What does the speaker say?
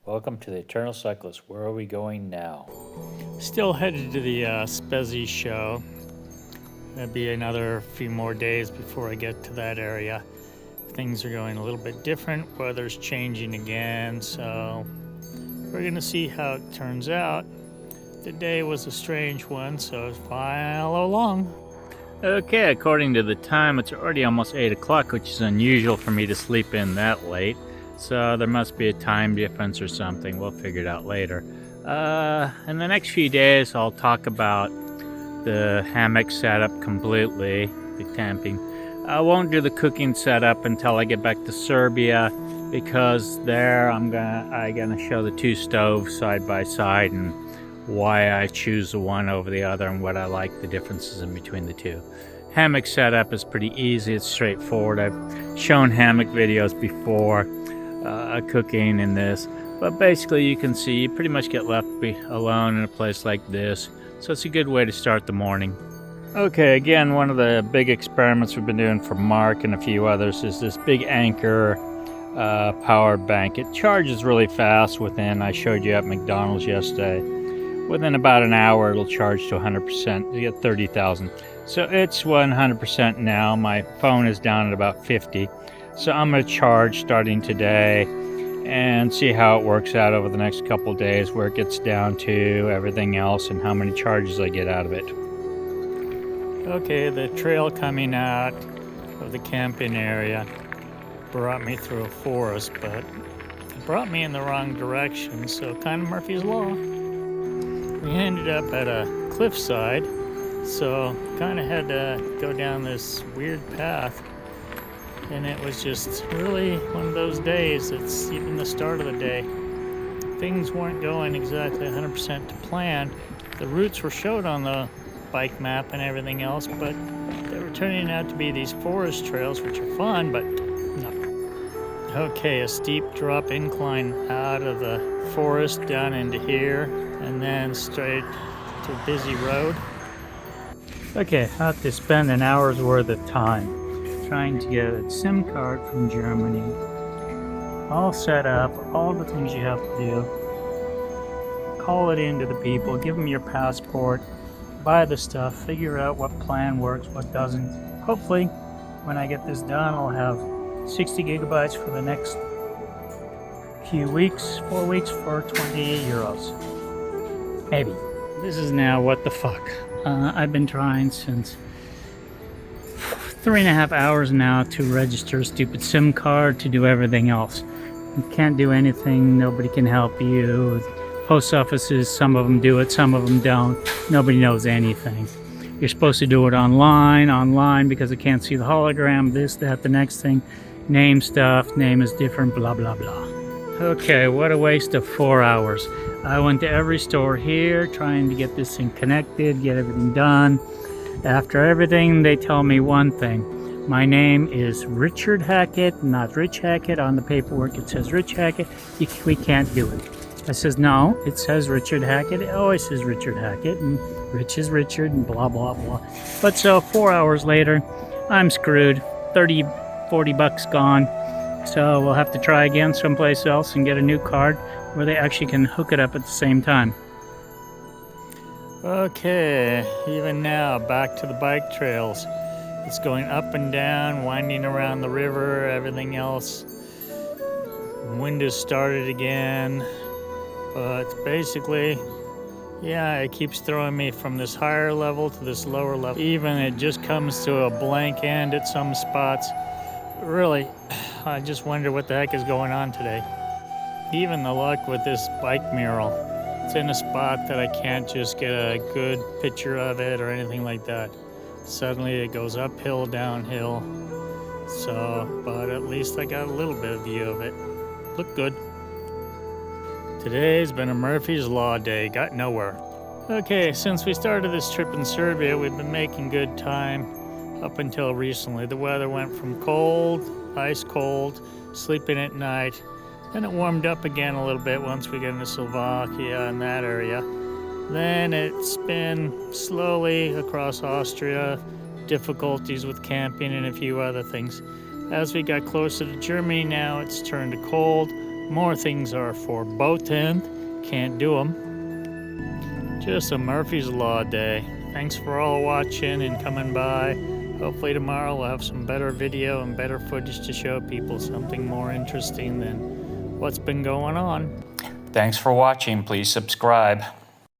Welcome to the Eternal Cyclist. Where are we going now? Still headed to the Spezi show. It'll be another few more days before I get to that area. Things are going a little bit different. Weather's changing again, so we're gonna see how it turns out. Today was a strange one, so follow along. Okay, according to the time, it's already almost 8 o'clock, which is unusual for me to sleep in that late. So there must be a time difference or something. We'll figure it out later. In the next few days, I'll talk about the hammock setup completely, the camping. I won't do the cooking setup until I get back to Serbia, because there I'm gonna show the two stoves side by side and why I choose the one over the other and what I like, the differences in between the two. Hammock setup is pretty easy, it's straightforward. I've shown hammock videos before, cooking in this, but basically you can see you pretty much get left alone in a place like this, so it's a good way to start the morning. Okay, again, one of the big experiments we've been doing for Mark and a few others is this big Anchor power bank. It charges really fast I showed you at McDonald's yesterday. Within about an hour it'll charge to 100%. You get 30,000. So it's 100% now. My phone is down at about 50. So I'm going to charge starting today and see how it works out over the next couple days, where it gets down to everything else and how many charges I get out of it. Okay, the trail coming out of the camping area brought me through a forest, but it brought me in the wrong direction, so kind of Murphy's Law. We ended up at a cliffside, so kind of had to go down this weird path. And it was just really one of those days. It's even the start of the day. Things weren't going exactly 100% to plan. The routes were showed on the bike map and everything else, but they were turning out to be these forest trails, which are fun, but no. Okay, a steep drop incline out of the forest down into here, and then straight to a busy road. Okay, I have to spend an hour's worth of time trying to get a SIM card from Germany, all set up, all the things you have to do, call it in to the people, give them your passport, buy the stuff, figure out what plan works, what doesn't. Hopefully, when I get this done, I'll have 60 gigabytes for the next few weeks, 4 weeks for 28 euros. Maybe. This is now what the fuck. I've been trying since 3.5 hours now to register a stupid SIM card, to do everything else. You can't do anything, nobody can help you. Post offices, some of them do it, some of them don't. Nobody knows anything. You're supposed to do it online because I can't see the hologram, this, that, the next thing. Name stuff, name is different, blah, blah, blah. Okay, what a waste of 4 hours. I went to every store here trying to get this thing connected, get everything done. After everything, they tell me one thing. My name is Richard Hackett, not Rich Hackett. On the paperwork, it says Rich Hackett. We can't do it. I says, no, it says Richard Hackett. It always says Richard Hackett, and Rich is Richard, and blah, blah, blah. But so 4 hours later, I'm screwed. 30, 40 bucks gone. So we'll have to try again someplace else and get a new card where they actually can hook it up at the same time. Okay, even now, back to the bike trails. It's going up and down, winding around the river, everything else. Wind has started again, but basically, yeah, it keeps throwing me from this higher level to this lower level. Even it just comes to a blank end at some spots. Really, I just wonder what the heck is going on today. Even the luck with this bike mural. It's in a spot that I can't just get a good picture of it or anything like that. Suddenly it goes uphill, downhill. So, but at least I got a little bit of view of it. Looked good. Today's been a Murphy's Law day. Got nowhere. Okay, since we started this trip in Serbia, we've been making good time up until recently. The weather went from cold, ice cold, sleeping at night. Then it warmed up again a little bit once we get into Slovakia and that area. Then it's been slowly across Austria, difficulties with camping and a few other things. As we got closer to Germany now, it's turned to cold, More things are forbidden. Can't do them. Just a Murphy's Law day. Thanks for all watching and coming by. Hopefully tomorrow we'll have some better video and better footage to show people something more interesting than what's been going on. Thanks for watching. Please subscribe.